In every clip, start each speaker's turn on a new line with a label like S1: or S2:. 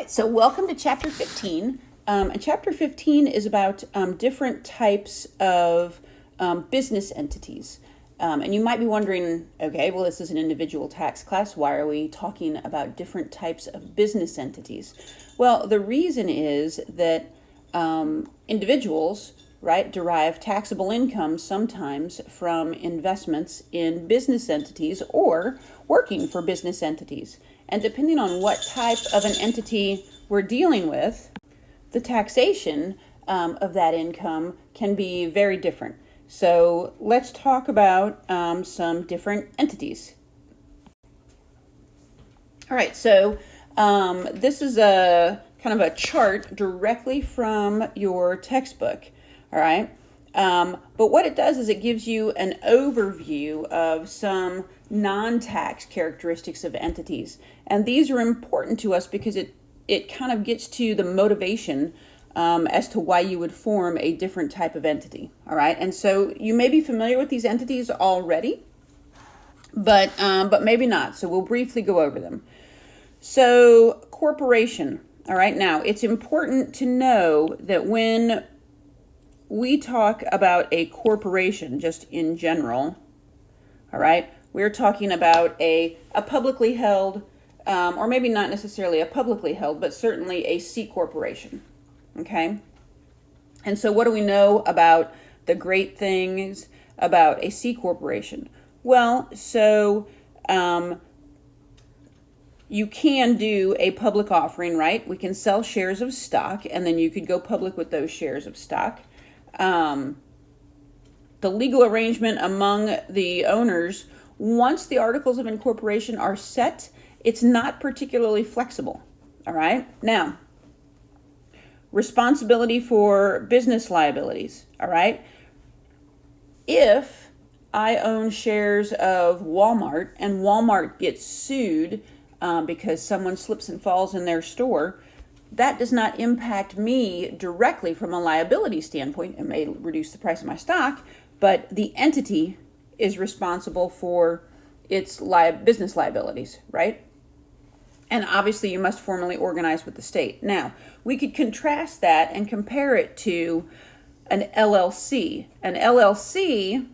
S1: right, so welcome to Chapter 15. And Chapter 15 is about different types of business entities. And you might be wondering, okay, well, this is an individual tax class. Why are we talking about different types of business entities? Well, the reason is that individuals, right, derive taxable income sometimes from investments in business entities or working for business entities. And depending on what type of an entity we're dealing with, the taxation of that income can be very different. So let's talk about some different entities. All right, so this is a kind of a chart directly from your textbook. All right. But what it does is it gives you an overview of some non-tax characteristics of entities. And these are important to us because it kind of gets to the motivation as to why you would form a different type of entity. All right. And so you may be familiar with these entities already, but maybe not. So we'll briefly go over them. So corporation. All right. Now, it's important to know that when we talk about a corporation just in general, all right, we're talking about a publicly held, or maybe not necessarily a publicly held, but certainly a C corporation, okay? And so what do we know about the great things about a C corporation? Well, so you can do a public offering, right? We can sell shares of stock, and then you could go public with those shares of stock. The legal arrangement among the owners, once the articles of incorporation are set, it's not particularly flexible. All right. Now, responsibility for business liabilities. All right. If I own shares of Walmart and Walmart gets sued because someone slips and falls in their store, that does not impact me directly from a liability standpoint. It may reduce the price of my stock, but the entity is responsible for its business liabilities, right? And obviously you must formally organize with the state. Now, we could contrast that and compare it to an LLC. An LLC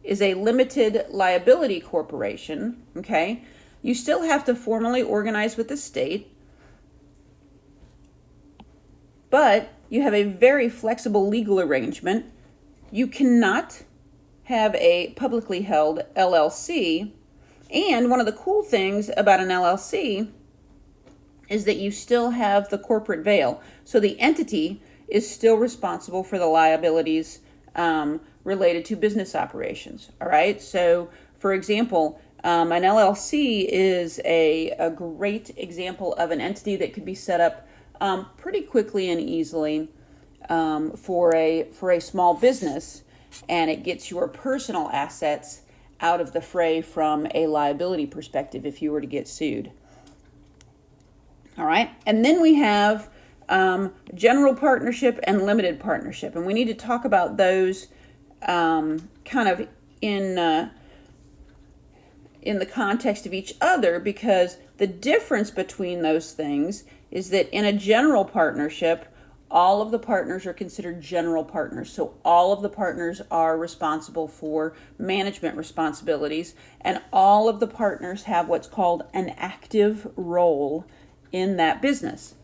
S1: is a limited liability corporation, okay? You still have to formally organize with the state, but you have a very flexible legal arrangement. You cannot have a publicly held LLC. And one of the cool things about an LLC is that you still have the corporate veil. So the entity is still responsible for the liabilities related to business operations. All right. So, for example, an LLC is a great example of an entity that could be set up pretty quickly and easily for a small business, and it gets your personal assets out of the fray from a liability perspective if you were to get sued. All right, and then we have general partnership and limited partnership, and we need to talk about those kind of in the context of each other, because the difference between those things is that in a general partnership, all of the partners are considered general partners. So all of the partners are responsible for management responsibilities, and all of the partners have what's called an active role in that business.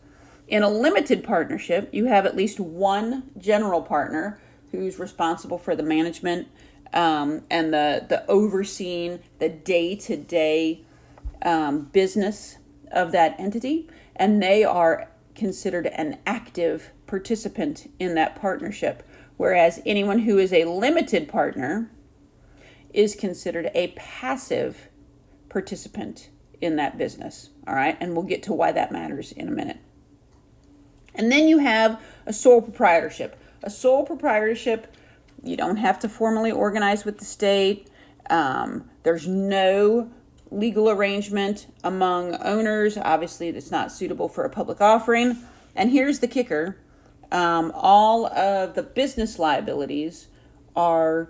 S1: In a limited partnership, you have at least one general partner who's responsible for the management and the overseeing the day-to-day business of that entity, and they are considered an active participant in that partnership, whereas anyone who is a limited partner is considered a passive participant in that business. All right, and we'll get to why that matters in a minute. And then you have a sole proprietorship. A sole proprietorship, you don't have to formally organize with the state. There's no legal arrangement among owners. Obviously, it's not suitable for a public offering. And here's the kicker. All of the business liabilities are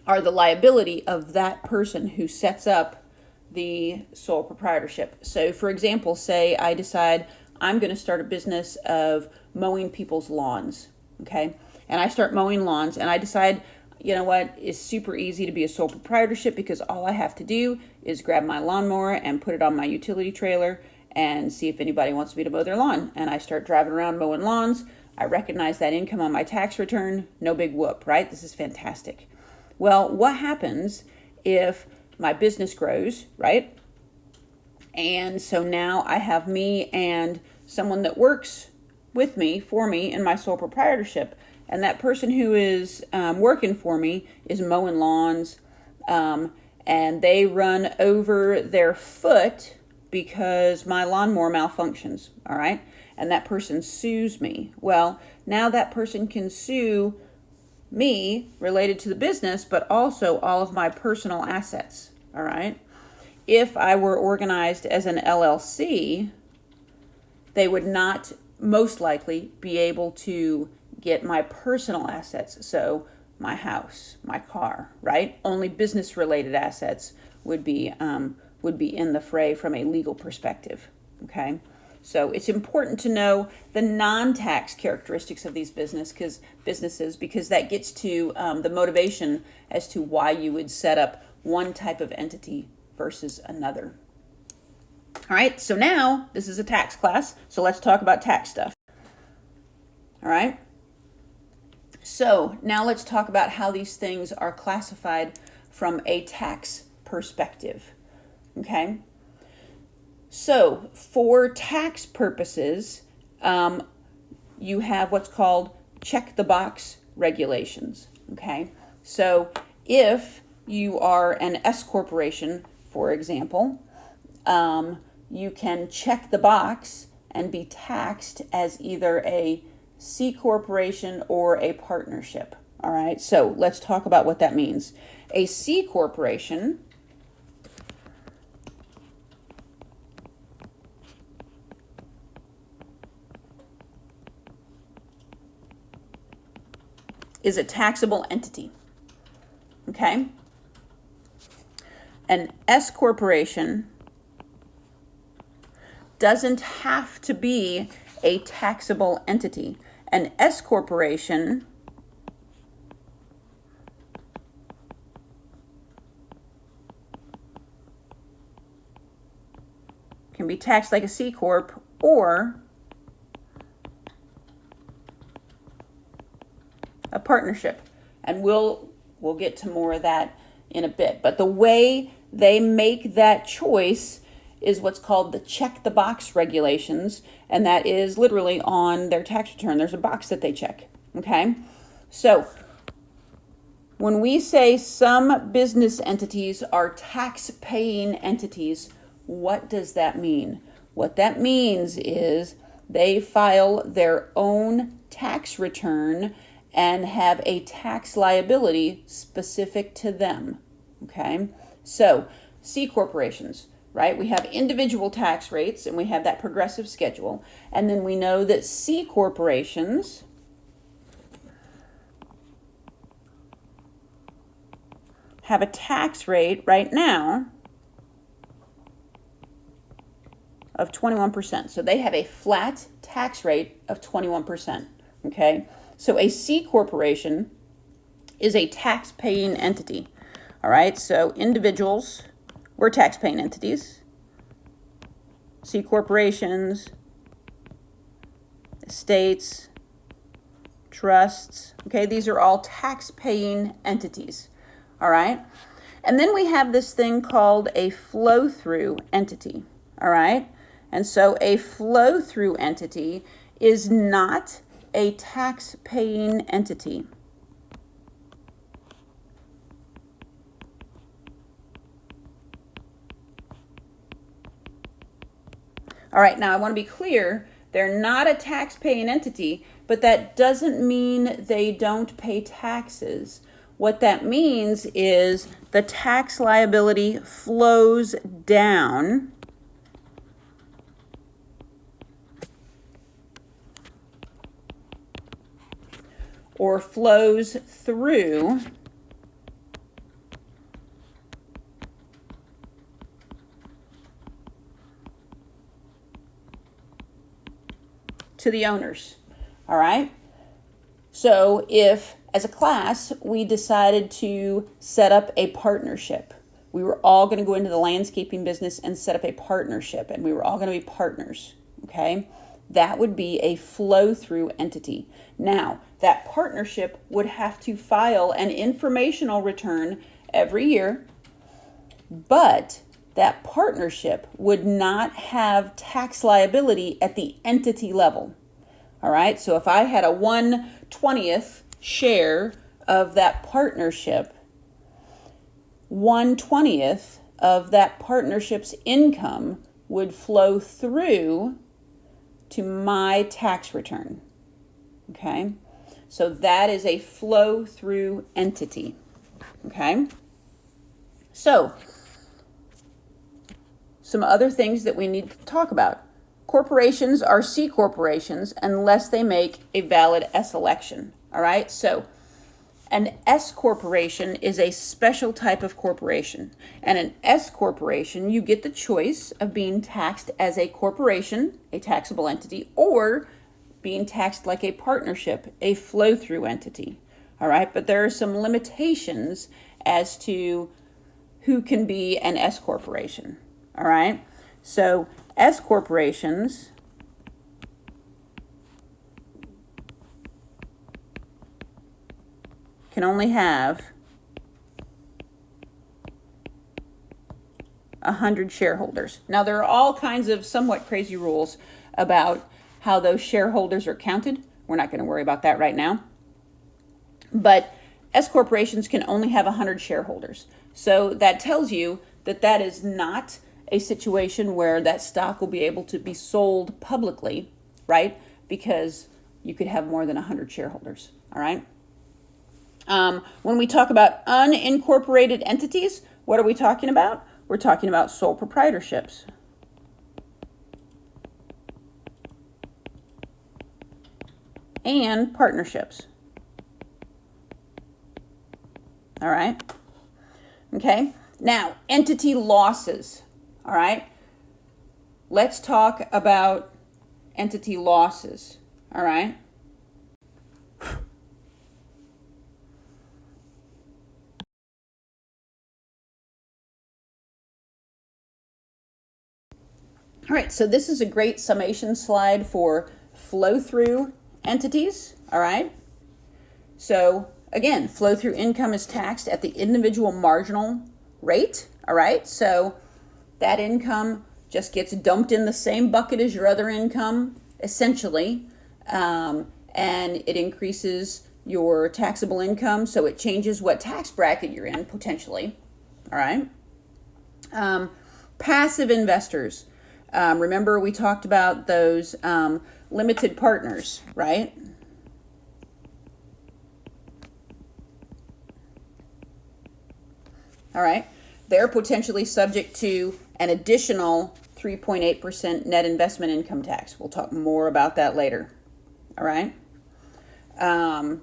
S1: the liability of that person who sets up the sole proprietorship. So for example, say I decide I'm going to start a business of mowing people's lawns, okay? And I start mowing lawns and I decide, you know what, it's super easy to be a sole proprietorship because all I have to do is grab my lawnmower and put it on my utility trailer and see if anybody wants me to mow their lawn. And I start driving around mowing lawns. I recognize that income on my tax return. No big whoop, right? This is fantastic. Well, what happens if my business grows, right? And so now I have me and someone that works with me, for me, in my sole proprietorship. And that person who is working for me is mowing lawns, and they run over their foot because my lawnmower malfunctions, all right? And that person sues me. Well, now that person can sue me related to the business, but also all of my personal assets, all right? If I were organized as an LLC, they would not most likely be able to get my personal assets, so my house, my car, right? Only business-related assets would be in the fray from a legal perspective, okay? So it's important to know the non-tax characteristics of these businesses because that gets to the motivation as to why you would set up one type of entity versus another. All right, so now this is a tax class, so let's talk about tax stuff. All right, so now let's talk about how these things are classified from a tax perspective, okay? So for tax purposes, you have what's called check the box regulations, okay? So if you are an S corporation, for example, you can check the box and be taxed as either a C corporation or a partnership, all right? So let's talk about what that means. A C corporation is a taxable entity, okay? An S corporation doesn't have to be a taxable entity. An S corporation can be taxed like a C corp or a partnership, and we'll get to more of that in a bit. But the way they make that choice is what's called the check the box regulations, and that is literally on their tax return. There's a box that they check, okay? So when we say some business entities are tax-paying entities, what does that mean? What that means is they file their own tax return and have a tax liability specific to them, okay? So C corporations, right? We have individual tax rates and we have that progressive schedule. And then we know that C corporations have a tax rate right now of 21%. So they have a flat tax rate of 21%, okay? So a C corporation is a tax-paying entity, all right? So individuals, we're tax-paying entities. C corporations, estates, trusts, okay? These are all tax-paying entities, all right? And then we have this thing called a flow-through entity, all right? And so a flow-through entity is not a tax-paying entity. All right, now I want to be clear, they're not a tax-paying entity, but that doesn't mean they don't pay taxes. What that means is the tax liability flows down or flows through to the owners. All right. So if, as a class, we decided to set up a partnership, we were all going to go into the landscaping business and set up a partnership, and we were all going to be partners. Okay. That would be a flow-through entity. Now, that partnership would have to file an informational return every year, but that partnership would not have tax liability at the entity level. All right, so if I had a 1/20th share of that partnership, 1/20th of that partnership's income would flow through to my tax return. Okay, so that is a flow through entity. Okay, so some other things that we need to talk about. Corporations are C corporations unless they make a valid S election. All right, so an S corporation is a special type of corporation. And an S corporation, you get the choice of being taxed as a corporation, a taxable entity, or being taxed like a partnership, a flow-through entity. All right, but there are some limitations as to who can be an S corporation. All right, so S corporations can only have 100 shareholders. Now, there are all kinds of somewhat crazy rules about how those shareholders are counted. We're not going to worry about that right now. But S corporations can only have 100 shareholders. So that tells you that that is not a situation where that stock will be able to be sold publicly, right? Because you could have more than 100 shareholders, all right? When we talk about unincorporated entities, what are we talking about? We're talking about sole proprietorships. And partnerships. All right? Okay. Now, entity losses. All right? Let's talk about entity losses. All right? All right, so this is a great summation slide for flow-through entities, all right? So again, flow-through income is taxed at the individual marginal rate, all right? So that income just gets dumped in the same bucket as your other income, essentially, and it increases your taxable income, so it changes what tax bracket you're in, potentially, all right? Passive investors. Remember we talked about those limited partners, right? All right. They're potentially subject to an additional 3.8% net investment income tax. We'll talk more about that later. All right. And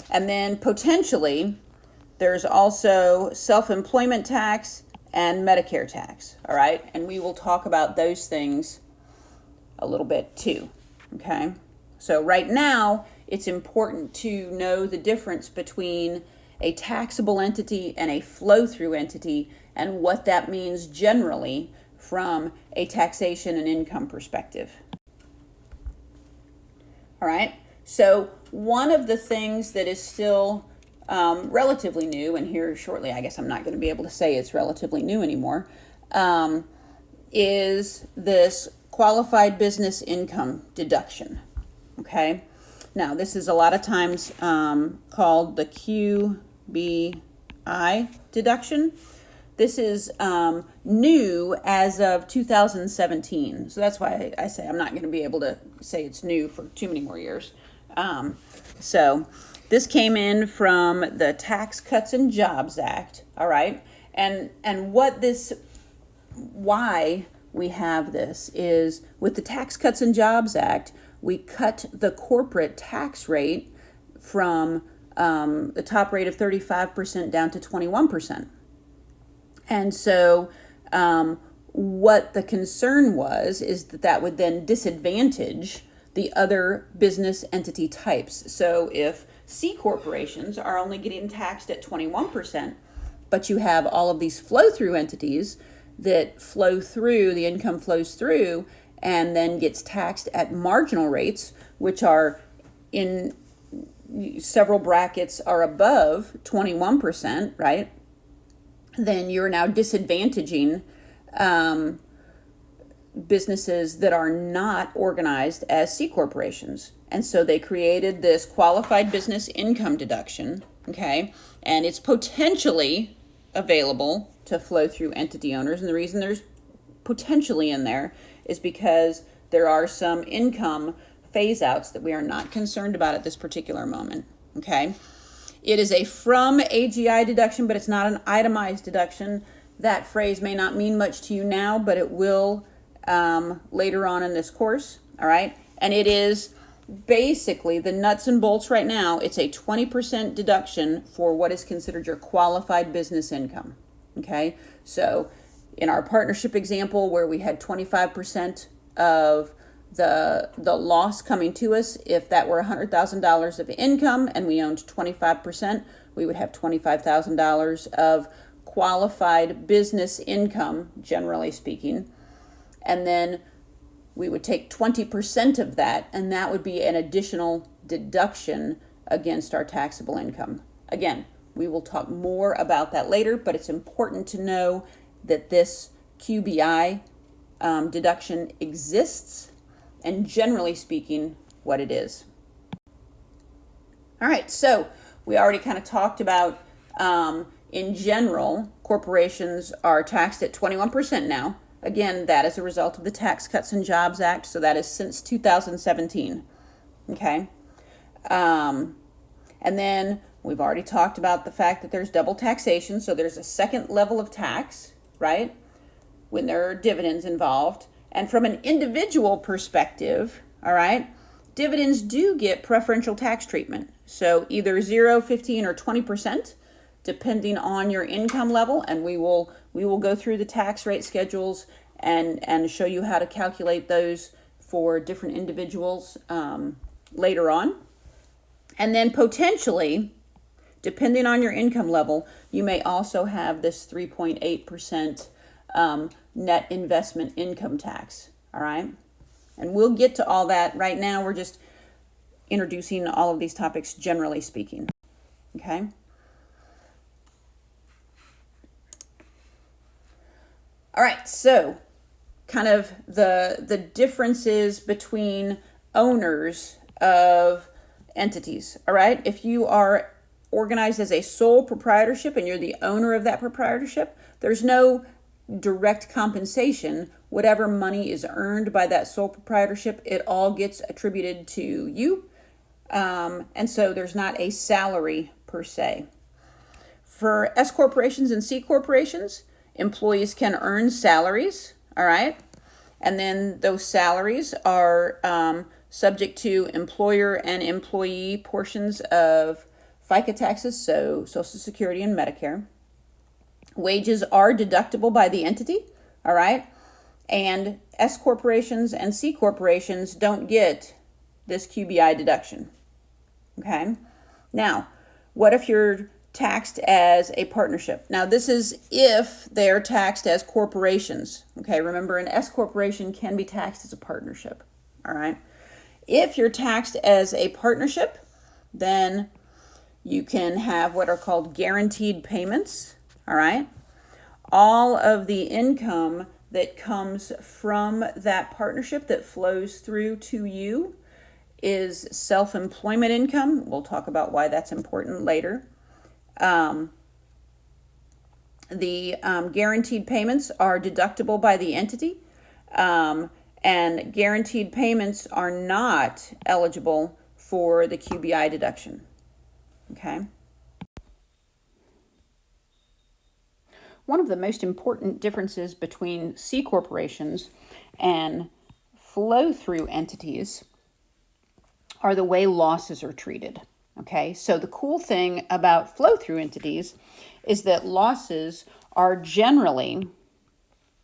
S1: then potentially there's also self-employment tax and Medicare tax, all right? And we will talk about those things a little bit too, okay? So right now, it's important to know the difference between a taxable entity and a flow-through entity and what that means generally from a taxation and income perspective. All right, so one of the things that is still relatively new, and here shortly, I guess I'm not going to be able to say it's relatively new anymore, is this qualified business income deduction, okay? Now, this is a lot of times called the QBI deduction. This is new as of 2017, so that's why I say I'm not going to be able to say it's new for too many more years. So this came in from the Tax Cuts and Jobs Act, all right? And why we have this is with the Tax Cuts and Jobs Act, we cut the corporate tax rate from the top rate of 35% down to 21%. And so what the concern was is that would then disadvantage the other business entity types. So if C corporations are only getting taxed at 21%, but you have all of these flow-through entities that flow through, the income flows through and then gets taxed at marginal rates, which are in several brackets are above 21%, right? Then you're now disadvantaging businesses that are not organized as C corporations. And so they created this qualified business income deduction, okay? And it's potentially available to flow through entity owners. And the reason there's potentially in there is because there are some income phase outs that we are not concerned about at this particular moment, okay? It is a from AGI deduction, but it's not an itemized deduction. That phrase may not mean much to you now, but it will later on in this course, all right? And it is basically the nuts and bolts right now. It's a 20% deduction for what is considered your qualified business income, okay? So in our partnership example where we had 25% of the loss coming to us, if that were $100,000 of income and we owned 25%, we would have $25,000 of qualified business income, generally speaking. And then we would take 20% of that, and that would be an additional deduction against our taxable income. Again, we will talk more about that later, but it's important to know that this QBI deduction exists, and generally speaking, what it is. All right, so we already kind of talked about, in general, corporations are taxed at 21% now. Again, that is a result of the Tax Cuts and Jobs Act, so that is since 2017, okay? And then we've already talked about the fact that there's double taxation, so there's a second level of tax, right, when there are dividends involved. And from an individual perspective, all right, dividends do get preferential tax treatment. So either 0, 15, or 20%, depending on your income level. And we will go through the tax rate schedules and show you how to calculate those for different individuals later on. And then potentially, depending on your income level, you may also have this 3.8% net investment income tax, all right? And we'll get to all that. Right now, we're just introducing all of these topics generally speaking, okay? All right, so kind of the differences between owners of entities, all right? If you are organized as a sole proprietorship and you're the owner of that proprietorship, there's no direct compensation. Whatever money is earned by that sole proprietorship, it all gets attributed to you. And so there's not a salary per se. For S corporations and C corporations, employees can earn salaries, all right? And then those salaries are subject to employer and employee portions of FICA taxes, so Social Security and Medicare. Wages are deductible by the entity, all right? And S corporations and C corporations don't get this QBI deduction, okay? Now, what if you're taxed as a partnership? Now, this is if they're taxed as corporations, okay? Remember, an S corporation can be taxed as a partnership, all right? If you're taxed as a partnership, then you can have what are called guaranteed payments, all right? All of the income that comes from that partnership that flows through to you is self-employment income. We'll talk about why that's important later. The guaranteed payments are deductible by the entity, and guaranteed payments are not eligible for the QBI deduction, okay? One of the most important differences between C corporations and flow-through entities are the way losses are treated, okay? So the cool thing about flow-through entities is that losses are generally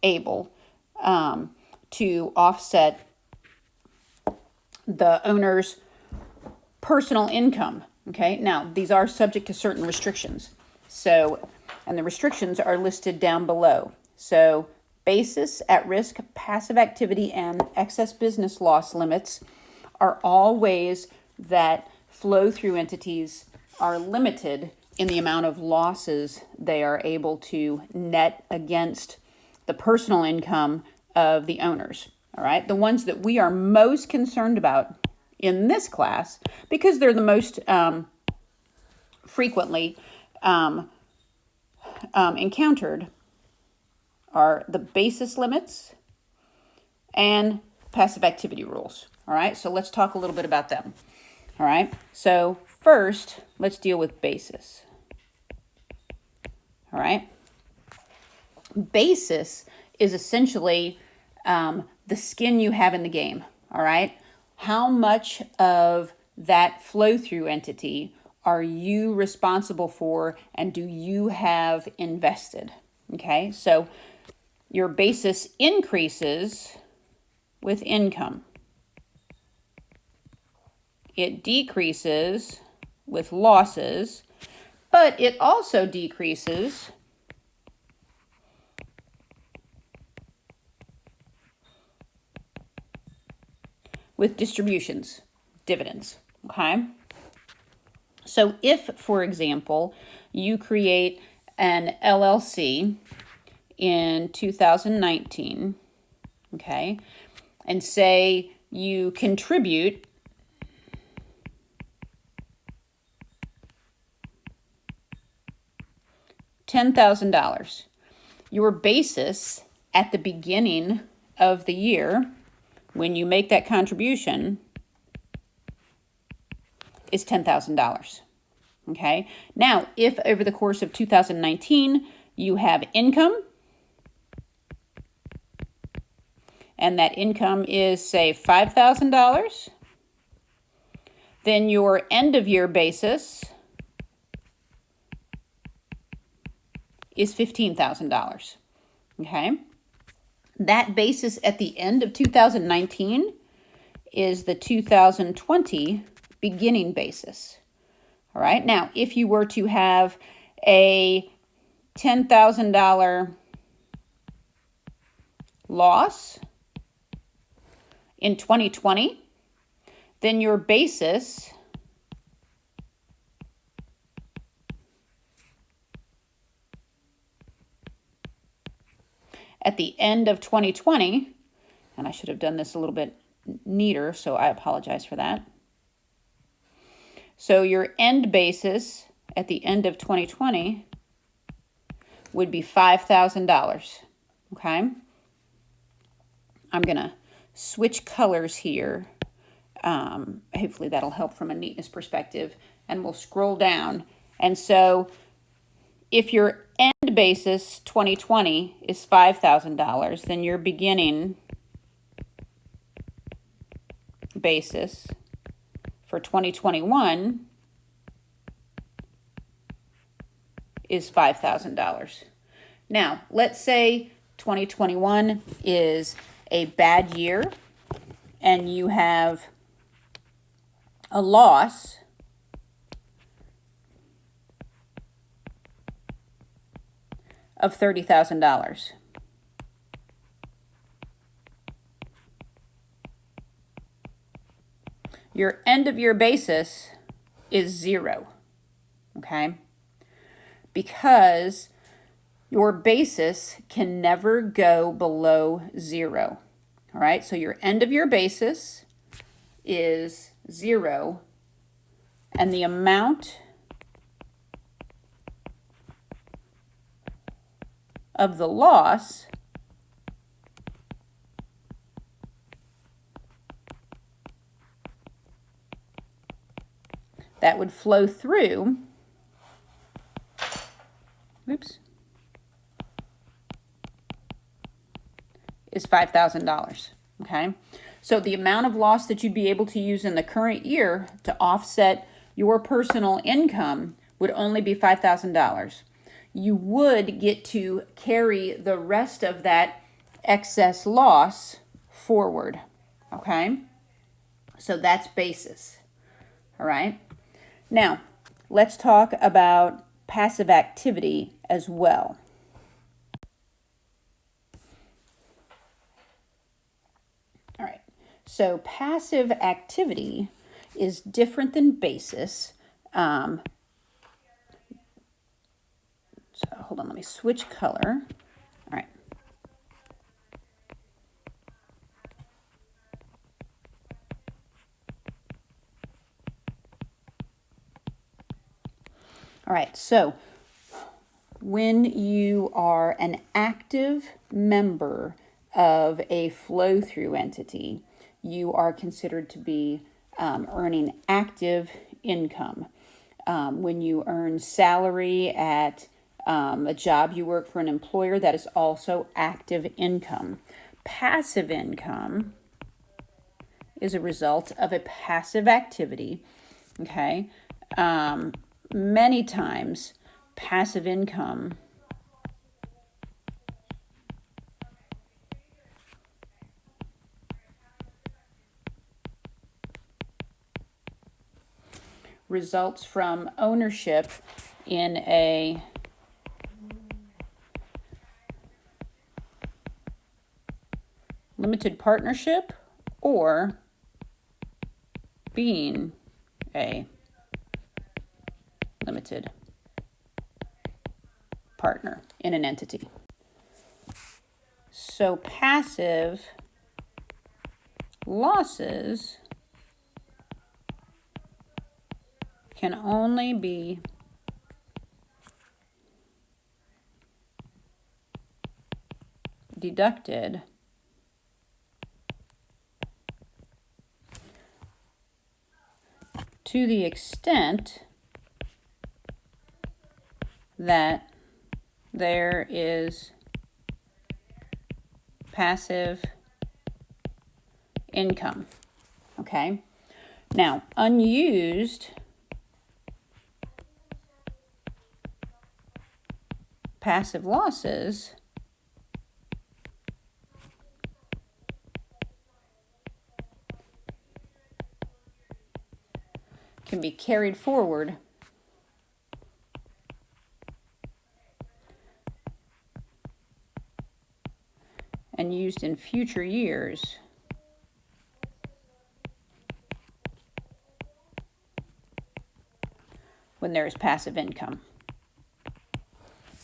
S1: able to offset the owner's personal income. Okay, now these are subject to certain restrictions. So, and the restrictions are listed down below. So, basis, at risk, passive activity, and excess business loss limits are all ways that flow through entities are limited in the amount of losses they are able to net against the personal income of the owners. All right, the ones that we are most concerned about in this class, because they're the most frequently encountered, are the basis limits and passive activity rules. All right, so let's talk a little bit about them. All right, so first, let's deal with basis. All right, basis is essentially the skin you have in the game. All right, how much of that flow-through entity are you responsible for, and do you have invested? Okay, so your basis increases with income. It decreases with losses, but it also decreases with distributions, dividends. Okay? So if, for example, you create an LLC in 2019, okay, and say you contribute $10,000, your basis at the beginning of the year, when you make that contribution, is $10,000. Okay. Now, if over the course of 2019 you have income, and that income is, say, $5,000, then your end of year basis is $15,000. Okay. That basis at the end of 2019 is the 2020 beginning basis. All right. Now, if you were to have a $10,000 loss in 2020, then your basis at the end of 2020, and I should have done this a little bit neater, so I apologize for that. So your end basis at the end of 2020 would be $5,000, okay? I'm going to switch colors here. Hopefully that'll help from a neatness perspective, and we'll scroll down. And so if your end basis 2020 is $5,000, then your beginning basis for 2021 is $5,000. Now, let's say 2021 is a bad year and you have a loss of $30,000. Your end of year basis is zero, okay? Because your basis can never go below zero, all right? So your end of year basis is zero, and the amount of the loss that would flow through, is $5,000, okay? So the amount of loss that you'd be able to use in the current year to offset your personal income would only be $5,000. You would get to carry the rest of that excess loss forward, okay? So that's basis. All right. Now, let's talk about passive activity as well. All right. So passive activity is different than basis. So hold on, let me switch color. All right. All right, so when you are an active member of a flow-through entity, you are considered to be earning active income. When you earn salary at a job you work for an employer, that is also active income. Passive income is a result of a passive activity, okay? Many times, passive income results from ownership in a limited partnership or being a limited partner in an entity. So passive losses can only be deducted to the extent that there is passive income. Okay? Now, unused passive losses can be carried forward and used in future years when there is passive income.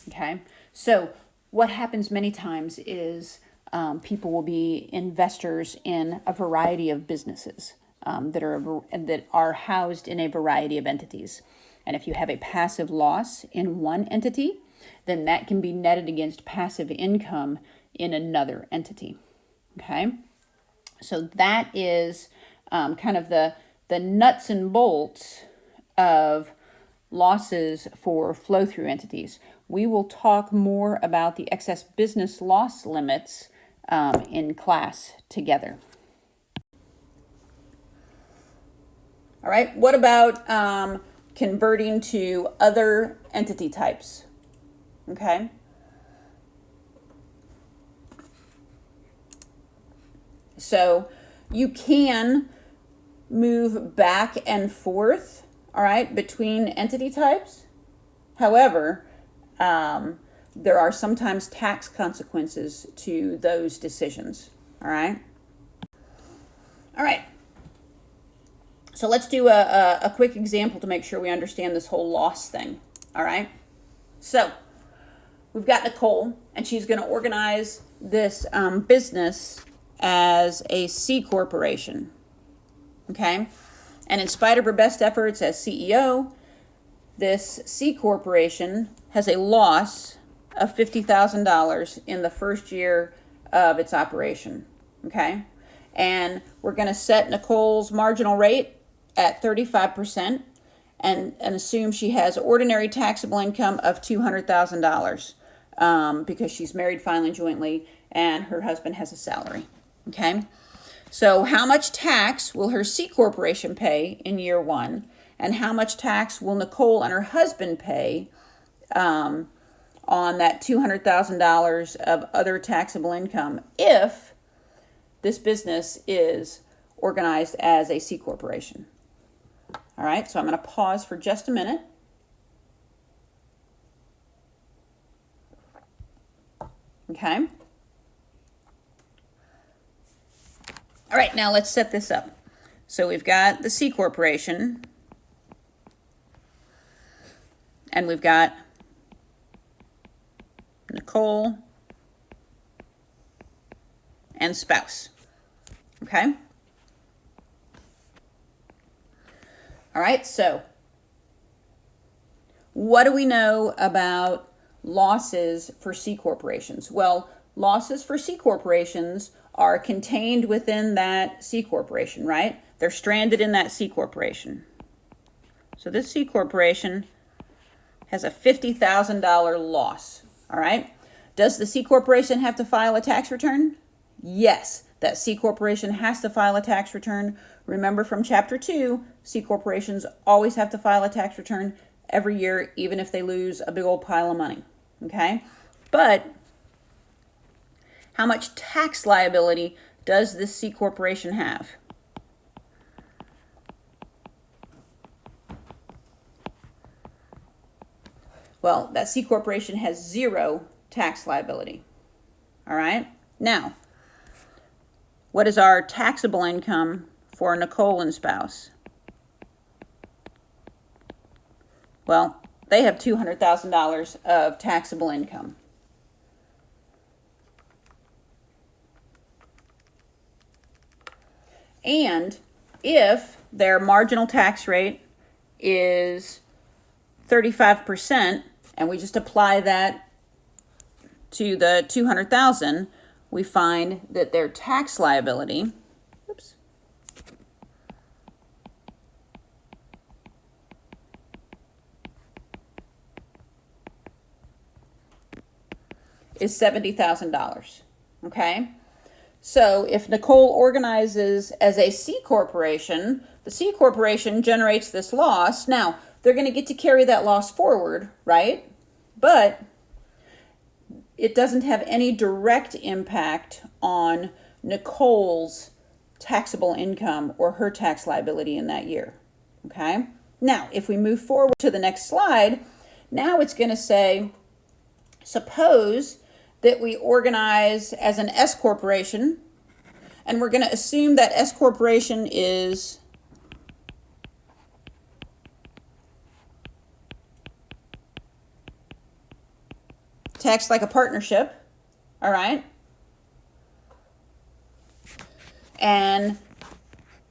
S1: Okay, so what happens many times is people will be investors in a variety of businesses that are housed in a variety of entities. And if you have a passive loss in one entity, then that can be netted against passive income in another entity. Okay, so that is kind of the nuts and bolts of losses for flow-through entities. We will talk more about the excess business loss limits in class together. All right, what about converting to other entity types? Okay. So you can move back and forth, all right, between entity types. However, there are sometimes tax consequences to those decisions, all right? All right. So let's do a quick example to make sure we understand this whole loss thing, all right? So we've got Nicole, and she's going to organize this business as a C corporation, okay? And in spite of her best efforts as CEO, this C corporation has a loss of $50,000 in the first year of its operation, okay? And we're going to set Nicole's marginal rate at 35% and assume she has ordinary taxable income of $200,000 because she's married, filing jointly, and her husband has a salary, okay? So how much tax will her C corporation pay in year one? And how much tax will Nicole and her husband pay on that $200,000 of other taxable income if this business is organized as a C corporation. All right, so I'm going to pause for just a minute. Okay. All right, now let's set this up. So we've got the C corporation, and we've got Nicole and spouse. Okay. All right, so what do we know about losses for C corporations? Well, losses for C corporations are contained within that C corporation, right? They're stranded in that C corporation. So this C corporation has a $50,000 loss, all right? Does the C corporation have to file a tax return? Yes, that C corporation has to file a tax return. Remember from Chapter 2, C corporations always have to file a tax return every year, even if they lose a big old pile of money, okay? But how much tax liability does this C corporation have? Well, that C corporation has 0 tax liability, all right? Now, what is our taxable income for Nicole and spouse? Well, they have $200,000 of taxable income. And if their marginal tax rate is 35%, and we just apply that to the 200,000, we find that their tax liability, is $70,000, okay? So if Nicole organizes as a C corporation, the C corporation generates this loss. Now, they're going to get to carry that loss forward, right? But it doesn't have any direct impact on Nicole's taxable income or her tax liability in that year, okay? Now, if we move forward to the next slide, now it's going to say, suppose that we organize as an S corporation, and we're going to assume that S corporation is taxed like a partnership, all right? And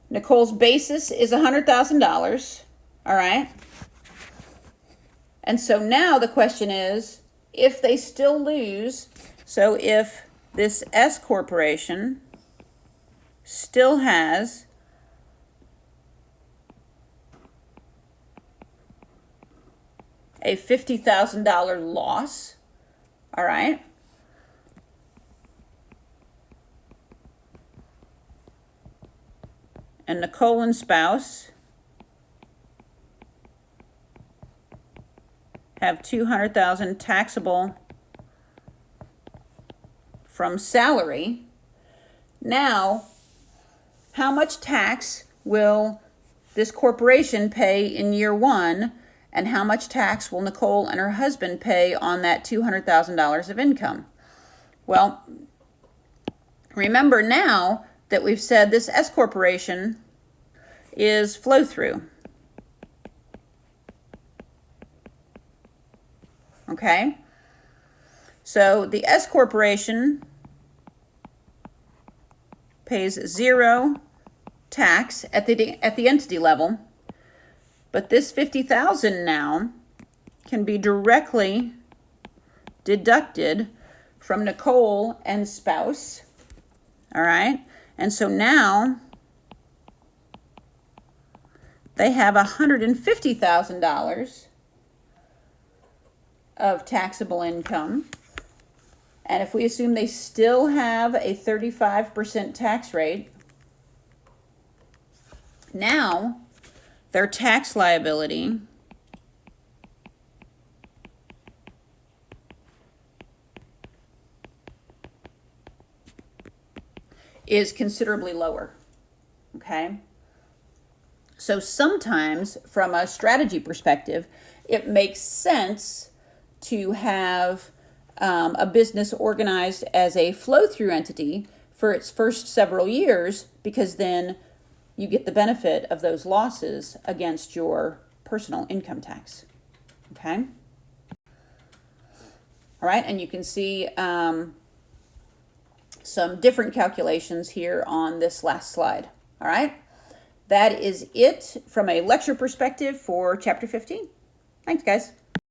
S1: Nicole's basis is $100,000, all right? And so now the question is, if they still lose, so if this S corporation still has a $50,000 loss, all right, and Nicole and spouse have $200,000 taxable from salary. Now, how much tax will this corporation pay in year 1, and how much tax will Nicole and her husband pay on that $200,000 of income? Well, remember now that we've said this S corporation is flow-through. Okay? So the S corporation pays 0 tax at the entity level, but this $50,000 now can be directly deducted from Nicole and spouse. All right? And so now they have $150,000 of taxable income. And if we assume they still have a 35% tax rate, now their tax liability is considerably lower. okay? So sometimes, from a strategy perspective, it makes sense to have a business organized as a flow-through entity for its first several years, because then you get the benefit of those losses against your personal income tax, okay? All right, and you can see some different calculations here on this last slide, all right? That is it from a lecture perspective for Chapter 15. Thanks, guys.